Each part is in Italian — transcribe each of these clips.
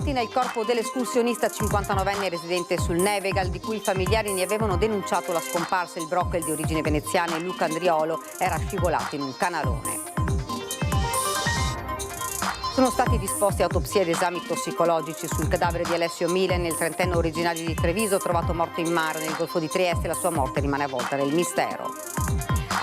Stamattina il corpo dell'escursionista 59enne residente sul Nevegal, di cui i familiari ne avevano denunciato la scomparsa. Il brockel di origine veneziana Luca Andriolo era scivolato in un canalone. Sono stati disposti autopsie ed esami tossicologici sul cadavere di Alessio Milen, il trentenne originario di Treviso, trovato morto in mare nel Golfo di Trieste. La sua morte rimane avvolta nel mistero.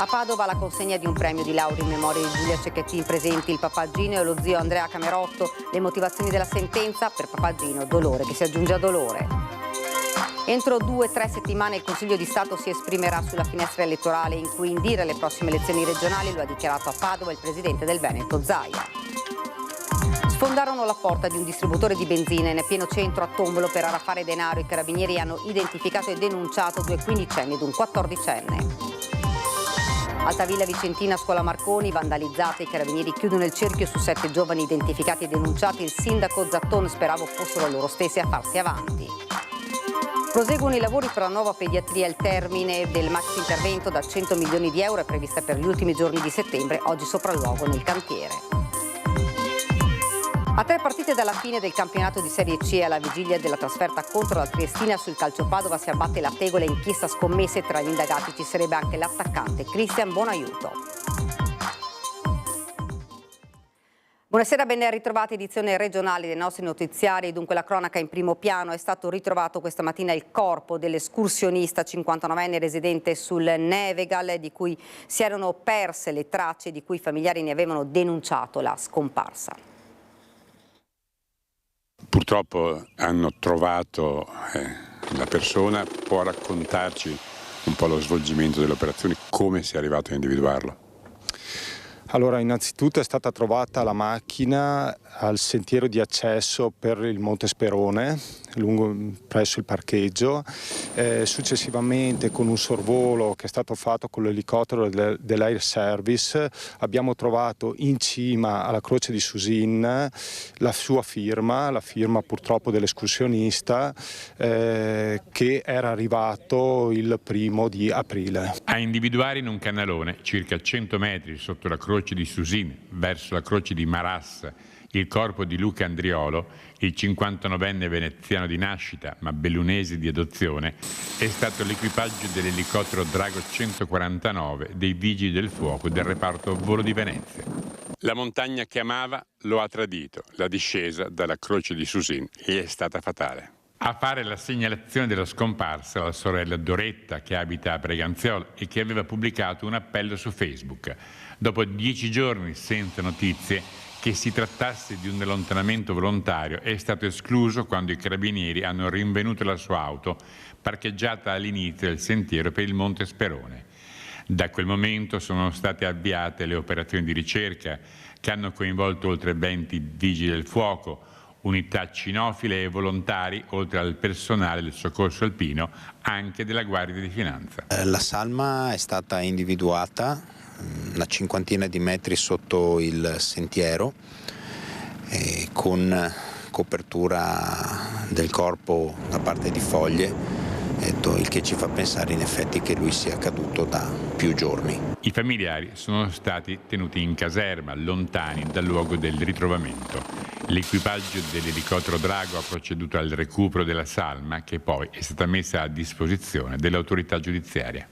A Padova la consegna di un premio di laurea in memoria di Giulia Cecchettin, presenti il papagino e lo zio Andrea Camerotto. Le motivazioni della sentenza: per papagino dolore che si aggiunge a dolore. Entro 2-3 settimane il Consiglio di Stato si esprimerà sulla finestra elettorale in cui indire le prossime elezioni regionali, lo ha dichiarato a Padova il presidente del Veneto Zaia. Sfondarono la porta di un distributore di benzina in pieno centro a Tombolo per arafare denaro. I carabinieri hanno identificato e denunciato 2 quindicenni ed un 14enne. Altavilla Vicentina, scuola Marconi, vandalizzata. I carabinieri chiudono il cerchio su 7 giovani identificati e denunciati. Il sindaco Zatton sperava fossero loro stessi a farsi avanti. Proseguono i lavori per la nuova pediatria. Il termine del maxi intervento da 100 milioni di euro è prevista per gli ultimi giorni di settembre. Oggi sopralluogo nel cantiere. A 3 partite dalla fine del campionato di Serie C, alla vigilia della trasferta contro la Triestina, sul calcio Padova si abbatte la tegola. Inchiesta scommesse. Tra gli indagati ci sarebbe anche l'attaccante Cristian Bonaiuto. Buonasera, ben ritrovati, edizione regionale dei nostri notiziari. Dunque la cronaca in primo piano. È stato ritrovato questa mattina il corpo dell'escursionista 59enne residente sul Nevegal, di cui si erano perse le tracce, di cui i familiari ne avevano denunciato la scomparsa. Purtroppo hanno trovato la persona. Può raccontarci un po' lo svolgimento delle operazioni, come si è arrivato a individuarlo? Allora, innanzitutto è stata trovata la macchina al sentiero di accesso per il Monte Sperone, presso il parcheggio. Successivamente, con un sorvolo che è stato fatto con l'elicottero dell'Air Service, abbiamo trovato in cima alla croce di Susin la sua firma, la firma purtroppo dell'escursionista, che era arrivato il 1° aprile. A individuare in un canalone, circa 100 metri sotto la croce di Susin, verso la croce di Maras, il corpo di Luca Andriolo, il 59enne veneziano di nascita ma bellunese di adozione, è stato l'equipaggio dell'elicottero Drago 149 dei Vigili del Fuoco del reparto Volo di Venezia. La montagna che amava lo ha tradito. La discesa dalla croce di Susin gli è stata fatale. A fare la segnalazione della scomparsa la sorella Doretta, che abita a Preganziolo e che aveva pubblicato un appello su Facebook. Dopo 10 giorni senza notizie, che si trattasse di un allontanamento volontario è stato escluso quando i carabinieri hanno rinvenuto la sua auto parcheggiata all'inizio del sentiero per il Monte Sperone. Da quel momento sono state avviate le operazioni di ricerca che hanno coinvolto oltre 20 vigili del fuoco, unità cinofile e volontari, oltre al personale del soccorso alpino, anche della Guardia di Finanza. La salma è stata individuata una 50 di metri sotto il sentiero, con copertura del corpo da parte di foglie, il che ci fa pensare in effetti che lui sia caduto da più giorni. I familiari sono stati tenuti in caserma, lontani dal luogo del ritrovamento. L'equipaggio dell'elicottero Drago ha proceduto al recupero della salma, che poi è stata messa a disposizione dell'autorità giudiziaria.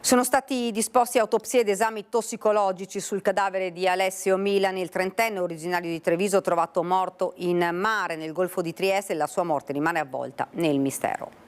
Sono stati disposti autopsie ed esami tossicologici sul cadavere di Alessio Milen, il trentenne originario di Treviso, trovato morto in mare nel Golfo di Trieste. La sua morte rimane avvolta nel mistero.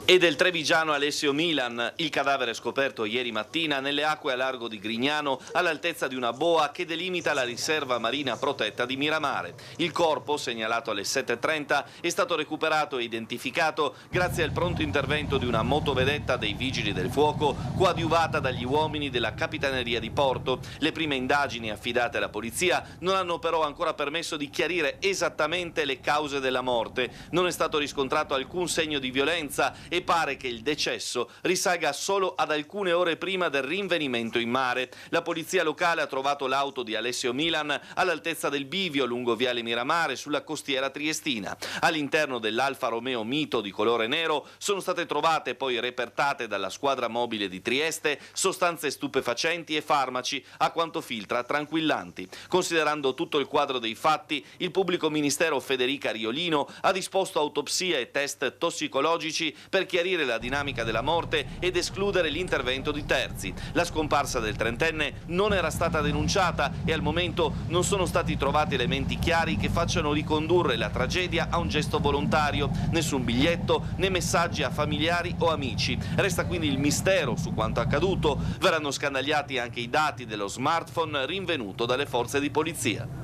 E del trevigiano Alessio Milen, il cadavere scoperto ieri mattina nelle acque a largo di Grignano, all'altezza di una boa che delimita la riserva marina protetta di Miramare. Il corpo, segnalato alle 7:30, è stato recuperato e identificato grazie al pronto intervento di una motovedetta dei Vigili del Fuoco, coadiuvata dagli uomini della Capitaneria di Porto. Le prime indagini affidate alla polizia non hanno però ancora permesso di chiarire esattamente le cause della morte. Non è stato riscontrato alcun segno di violenza e pare che il decesso risalga solo ad alcune ore prima del rinvenimento in mare. La polizia locale ha trovato l'auto di Alessio Milan all'altezza del bivio lungo Viale Miramare sulla costiera triestina. All'interno dell'Alfa Romeo Mito di colore nero sono state trovate e poi repertate dalla squadra mobile di Trieste sostanze stupefacenti e farmaci, a quanto filtra tranquillanti. Considerando tutto il quadro dei fatti, il pubblico ministero Federica Riolino ha disposto autopsia e test tossicologici per chiarire la dinamica della morte ed escludere l'intervento di terzi. La scomparsa del trentenne non era stata denunciata e al momento non sono stati trovati elementi chiari che facciano ricondurre la tragedia a un gesto volontario. Nessun biglietto né messaggi a familiari o amici. Resta quindi il mistero su quanto accaduto. Verranno scandagliati anche i dati dello smartphone rinvenuto dalle forze di polizia.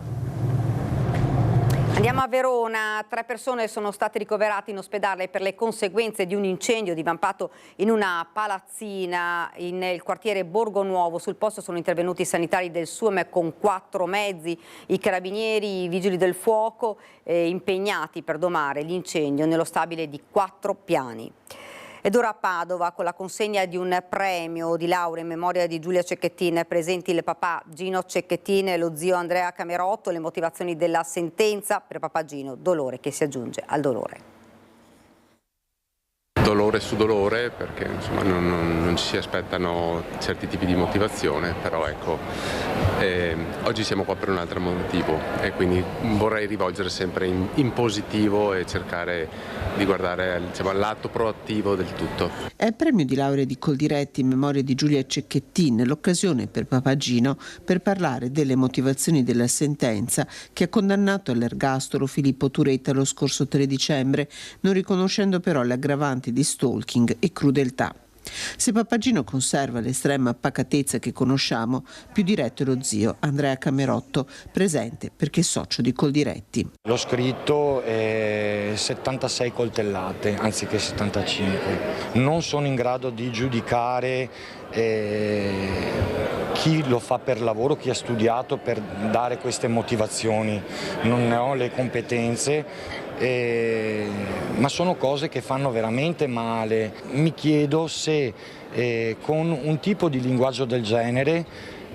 Andiamo a Verona, 3 persone sono state ricoverate in ospedale per le conseguenze di un incendio divampato in una palazzina nel quartiere Borgo Nuovo. Sul posto sono intervenuti i sanitari del SUEM con 4 mezzi, i carabinieri, i vigili del fuoco impegnati per domare l'incendio nello stabile di 4 piani. Ed ora a Padova con la consegna di un premio di laurea in memoria di Giulia Cecchettin, presenti il papà Gino Cecchettin e lo zio Andrea Camerotto. Le motivazioni della sentenza: per papà Gino, dolore che si aggiunge al dolore. Dolore su dolore, perché insomma non ci si aspettano certi tipi di motivazione, però ecco, oggi siamo qua per un altro motivo e quindi vorrei rivolgere sempre in positivo e cercare di guardare l'atto proattivo del tutto. È il premio di laurea di Coldiretti in memoria di Giulia Cecchettin, l'occasione per papà Gino per parlare delle motivazioni della sentenza che ha condannato all'ergastolo Filippo Turetta lo scorso 3 dicembre, non riconoscendo però le aggravanti di stalking e crudeltà. Se papà Gino conserva l'estrema pacatezza che conosciamo, più diretto è lo zio Andrea Camerotto, presente perché socio di Coldiretti. L'ho scritto 76 coltellate anziché 75. Non sono in grado di giudicare chi lo fa per lavoro, chi ha studiato per dare queste motivazioni. Non ne ho le competenze. Ma sono cose che fanno veramente male. Mi chiedo se con un tipo di linguaggio del genere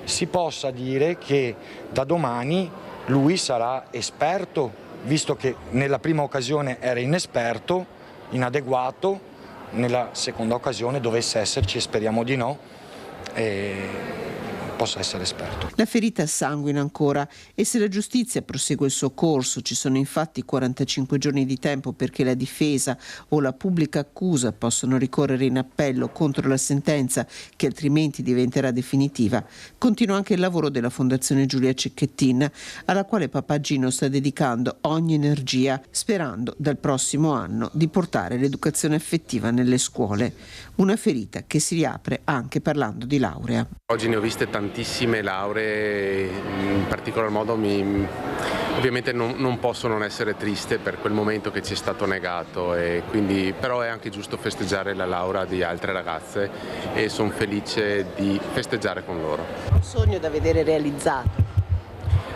si possa dire che da domani lui sarà esperto, visto che nella prima occasione era inesperto, inadeguato, nella seconda occasione dovesse esserci, e speriamo di no, possa essere esperto. La ferita sanguina ancora e se la giustizia prosegue il suo corso, ci sono infatti 45 giorni di tempo perché la difesa o la pubblica accusa possono ricorrere in appello contro la sentenza che altrimenti diventerà definitiva, continua anche il lavoro della Fondazione Giulia Cecchettin, alla quale papà Gino sta dedicando ogni energia, sperando dal prossimo anno di portare l'educazione affettiva nelle scuole. Una ferita che si riapre anche parlando di laurea. Oggi ne ho viste tantissime lauree, in particolar modo ovviamente non posso non essere triste per quel momento che ci è stato negato, e quindi, però è anche giusto festeggiare la laurea di altre ragazze e sono felice di festeggiare con loro. Un sogno da vedere realizzato.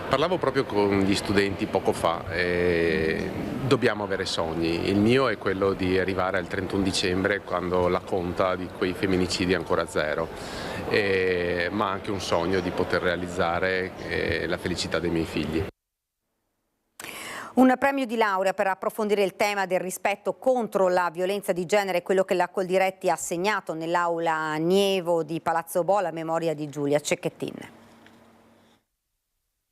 Parlavo proprio con gli studenti poco fa e dobbiamo avere sogni. Il mio è quello di arrivare al 31 dicembre quando la conta di quei femminicidi è ancora 0, ma anche un sogno di poter realizzare la felicità dei miei figli. Un premio di laurea per approfondire il tema del rispetto contro la violenza di genere, quello che la Coldiretti ha assegnato nell'aula Nievo di Palazzo Bo alla memoria di Giulia Cecchettin.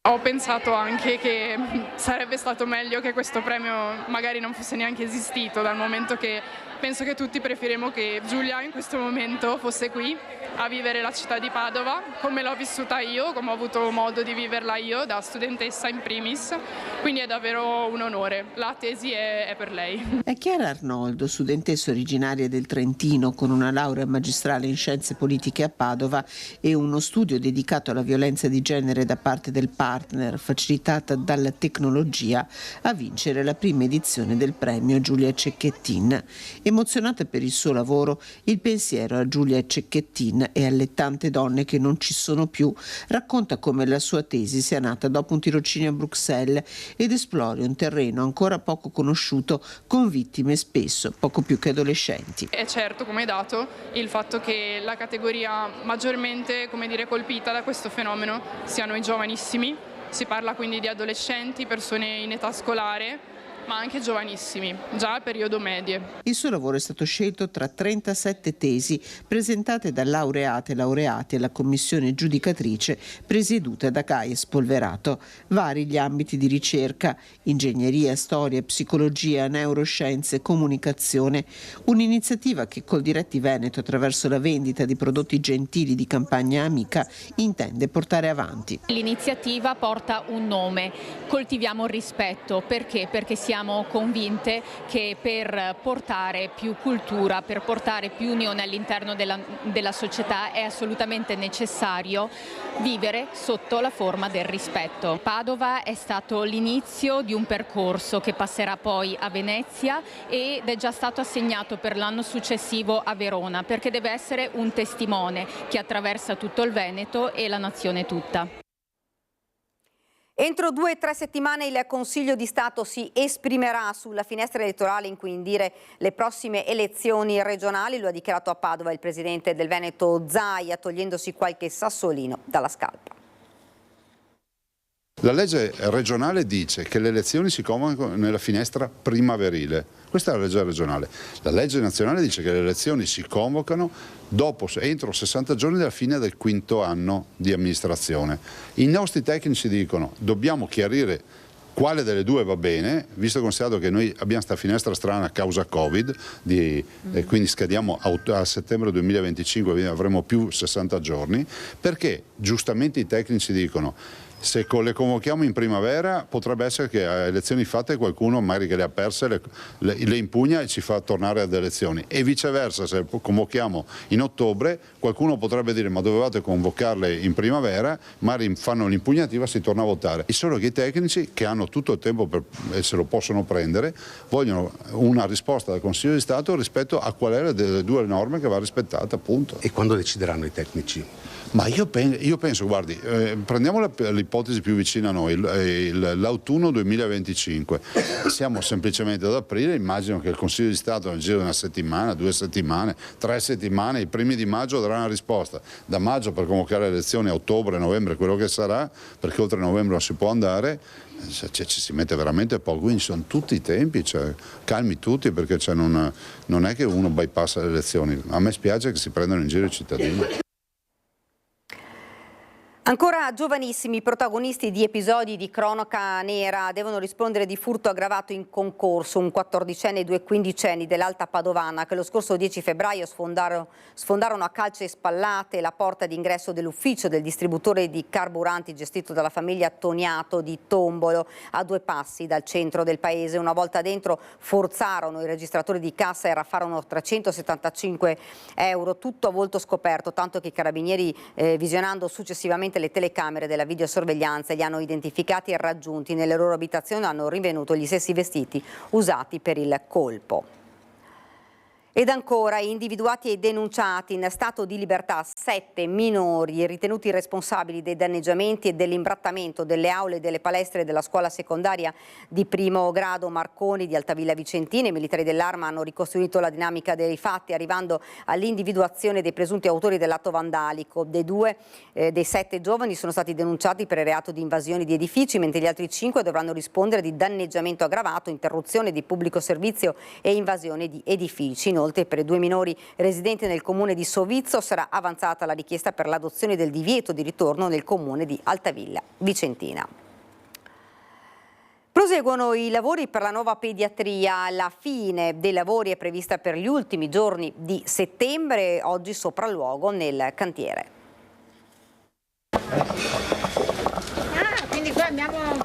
Ho pensato anche che sarebbe stato meglio che questo premio magari non fosse neanche esistito, dal momento che penso che tutti preferiremo che Giulia in questo momento fosse qui a vivere la città di Padova, come l'ho vissuta io, come ho avuto modo di viverla io da studentessa in primis, quindi è davvero un onore. La tesi è per lei. È Chiara Arnoldo, studentessa originaria del Trentino con una laurea magistrale in scienze politiche a Padova e uno studio dedicato alla violenza di genere da parte del padre partner facilitata dalla tecnologia a vincere la prima edizione del premio Giulia Cecchettin. Emozionata per il suo lavoro, il pensiero a Giulia Cecchettin e alle tante donne che non ci sono più racconta come la sua tesi sia nata dopo un tirocinio a Bruxelles ed esplori un terreno ancora poco conosciuto con vittime spesso poco più che adolescenti. È certo come dato il fatto che la categoria maggiormente, colpita da questo fenomeno siano i giovanissimi. Si parla quindi di adolescenti, persone in età scolare, ma anche giovanissimi, già a periodo medie. Il suo lavoro è stato scelto tra 37 tesi presentate da laureate e laureati alla commissione giudicatrice presieduta da Gaia Spolverato. Vari gli ambiti di ricerca: ingegneria, storia, psicologia, neuroscienze, comunicazione. Un'iniziativa che col Diretti Veneto, attraverso la vendita di prodotti gentili di Campagna Amica, intende portare avanti. L'iniziativa porta un nome: Coltiviamo il rispetto. Perché? Perché siamo convinte che per portare più cultura, per portare più unione all'interno della società è assolutamente necessario vivere sotto la forma del rispetto. Padova è stato l'inizio di un percorso che passerà poi a Venezia ed è già stato assegnato per l'anno successivo a Verona, perché deve essere un testimone che attraversa tutto il Veneto e la nazione tutta. Entro 2 o 3 settimane il Consiglio di Stato si esprimerà sulla finestra elettorale in cui indire le prossime elezioni regionali, lo ha dichiarato a Padova il presidente del Veneto Zaia, togliendosi qualche sassolino dalla scarpa. La legge regionale dice che le elezioni si convocano nella finestra primaverile, questa è la legge regionale. La legge nazionale dice che le elezioni si convocano entro 60 giorni dalla fine del 5° anno di amministrazione. I nostri tecnici dicono: dobbiamo chiarire quale delle due va bene, visto e considerato che noi abbiamo questa finestra strana a causa Covid, quindi scadiamo a settembre 2025, quindi avremo più 60 giorni, perché giustamente i tecnici dicono: se le convochiamo in primavera potrebbe essere che a elezioni fatte qualcuno magari che le ha perse le impugna e ci fa tornare ad elezioni, e viceversa, se convochiamo in ottobre qualcuno potrebbe dire: ma dovevate convocarle in primavera, magari fanno l'impugnativa e si torna a votare. E solo che i tecnici, che hanno tutto il tempo e se lo possono prendere, vogliono una risposta dal Consiglio di Stato rispetto a qual è delle due norme che va rispettata, appunto. E quando decideranno i tecnici? Ma io penso, guardi, prendiamo l'ipotesi più vicina a noi, l'autunno 2025. Siamo semplicemente ad aprile, immagino che il Consiglio di Stato nel giro di una settimana, 2 settimane, 3 settimane, i primi di maggio darà una risposta. Da maggio per convocare le elezioni a ottobre, novembre, quello che sarà, perché oltre novembre non si può andare, ci si mette veramente poco, quindi sono tutti i tempi, calmi tutti, perché non è che uno bypassa le elezioni. A me spiace che si prendano in giro i cittadini. Ancora giovanissimi protagonisti di episodi di cronaca nera devono rispondere di furto aggravato in concorso, un 14enne e 2 quindicenni dell'Alta Padovana che lo scorso 10 febbraio sfondarono a calci e spallate la porta d'ingresso dell'ufficio del distributore di carburanti gestito dalla famiglia Toniato di Tombolo, a 2 passi dal centro del paese. Una volta dentro forzarono i registratori di cassa e raffarono 375 euro, tutto a volto scoperto, tanto che i carabinieri, visionando successivamente le telecamere della videosorveglianza, li hanno identificati e raggiunti. Nelle loro abitazioni hanno rinvenuto gli stessi vestiti usati per il colpo. Ed ancora, individuati e denunciati in stato di libertà 7 minori ritenuti responsabili dei danneggiamenti e dell'imbrattamento delle aule e delle palestre della scuola secondaria di primo grado Marconi di Altavilla Vicentina. I militari dell'Arma hanno ricostruito la dinamica dei fatti, arrivando all'individuazione dei presunti autori dell'atto vandalico. Dei 7 giovani sono stati denunciati per il reato di invasioni di edifici, mentre gli altri 5 dovranno rispondere di danneggiamento aggravato, interruzione di pubblico servizio e invasione di edifici. Inoltre, per i 2 minori residenti nel comune di Sovizzo sarà avanzata la richiesta per l'adozione del divieto di ritorno nel comune di Altavilla Vicentina. Proseguono i lavori per la nuova pediatria. La fine dei lavori è prevista per gli ultimi giorni di settembre, oggi sopralluogo nel cantiere. Quindi qua andiamo a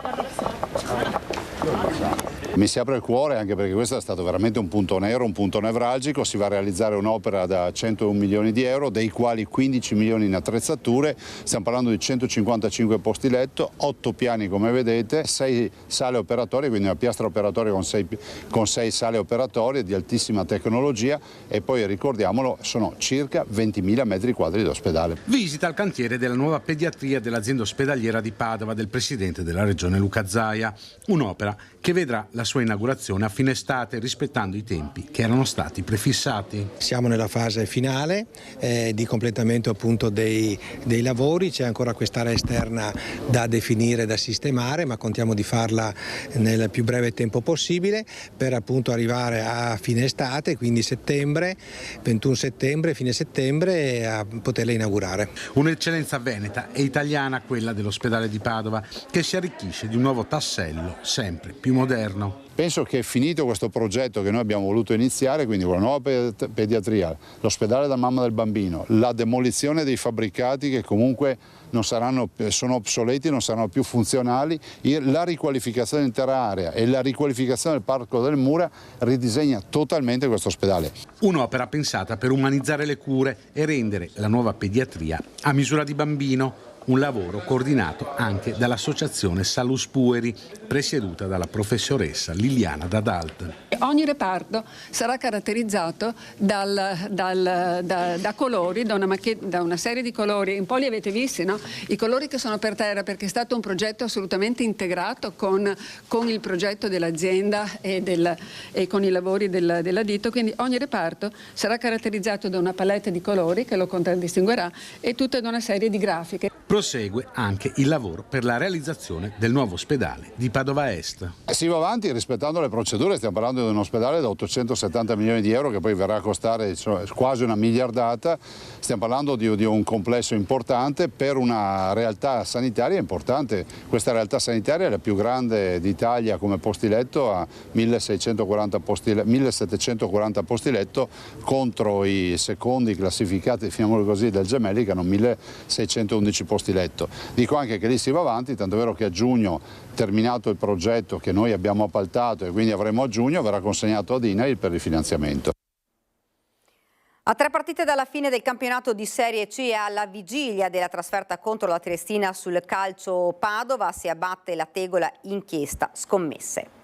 Mi si apre il cuore anche perché questo è stato veramente un punto nero, un punto nevralgico. Si va a realizzare un'opera da 101 milioni di euro, dei quali 15 milioni in attrezzature. Stiamo parlando di 155 posti letto, 8 piani come vedete, 6 sale operatorie, quindi una piastra operatoria con 6 sale operatorie di altissima tecnologia, e poi ricordiamolo sono circa 20.000 metri quadri di ospedale. Visita al cantiere della nuova pediatria dell'azienda ospedaliera di Padova del presidente della regione Luca Zaia, un'opera che vedrà la sua inaugurazione a fine estate rispettando i tempi che erano stati prefissati. Siamo nella fase finale di completamento appunto dei lavori, c'è ancora quest'area esterna da definire, da sistemare, ma contiamo di farla nel più breve tempo possibile per appunto arrivare a fine estate, quindi settembre, 21 settembre, fine settembre, a poterla inaugurare. Un'eccellenza veneta e italiana quella dell'ospedale di Padova, che si arricchisce di un nuovo tassello sempre più moderno. Penso che finito questo progetto che noi abbiamo voluto iniziare, quindi con la nuova pediatria, l'ospedale da mamma del bambino, la demolizione dei fabbricati che comunque sono obsoleti, non saranno più funzionali, la riqualificazione dell'intera area e la riqualificazione del Parco del Mura ridisegna totalmente questo ospedale. Un'opera pensata per umanizzare le cure e rendere la nuova pediatria a misura di bambino. Un lavoro coordinato anche dall'associazione Salus Pueri, presieduta dalla professoressa Liliana Dadalt. Ogni reparto sarà caratterizzato da colori, da una serie di colori. Un po' li avete visti, no? I colori che sono per terra, perché è stato un progetto assolutamente integrato con il progetto dell'azienda e con i lavori della Dito. Quindi ogni reparto sarà caratterizzato da una palette di colori che lo contraddistinguerà e tutta da una serie di grafiche. Prosegue anche il lavoro per la realizzazione del nuovo ospedale di Padova Est. Si va avanti rispettando le procedure, stiamo parlando di un ospedale da 870 milioni di euro che poi verrà a costare quasi una miliardata. Stiamo parlando di un complesso importante per una realtà sanitaria importante. Questa realtà sanitaria è la più grande d'Italia come posti letto, a 1740 posti letto contro i secondi classificati, chiamiamolo così, del Gemelli, che hanno 1611 posti letto. Dico anche che lì si va avanti, tanto è vero che a giugno, terminato il progetto che noi abbiamo appaltato e quindi avremo a giugno, verrà consegnato ad INAIL per il finanziamento. A 3 partite dalla fine del campionato di Serie C e alla vigilia della trasferta contro la Triestina sul calcio Padova si abbatte la tegola inchiesta scommesse.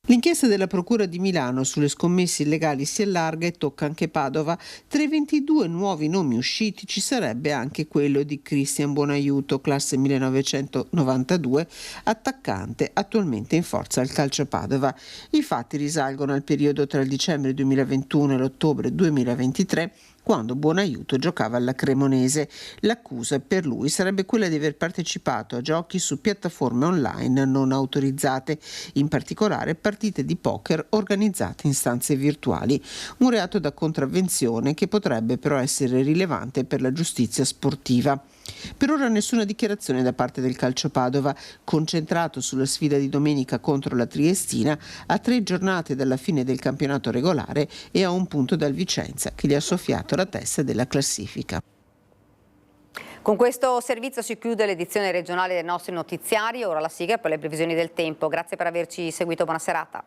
L'inchiesta della Procura di Milano sulle scommesse illegali si allarga e tocca anche Padova. Tra i 22 nuovi nomi usciti ci sarebbe anche quello di Cristian Buonaiuto, classe 1992, attaccante attualmente in forza al calcio Padova. I fatti risalgono al periodo tra il dicembre 2021 e l'ottobre 2023, quando Buonaiuto giocava alla Cremonese. L'accusa per lui sarebbe quella di aver partecipato a giochi su piattaforme online non autorizzate, in particolare partite di poker organizzate in stanze virtuali. Un reato da contravvenzione che potrebbe però essere rilevante per la giustizia sportiva. Per ora nessuna dichiarazione da parte del calcio Padova, concentrato sulla sfida di domenica contro la Triestina, a 3 giornate dalla fine del campionato regolare e a un punto dal Vicenza, che gli ha soffiato la testa della classifica. Con questo servizio si chiude l'edizione regionale dei nostri notiziari, ora la sigla per le previsioni del tempo. Grazie per averci seguito, buona serata.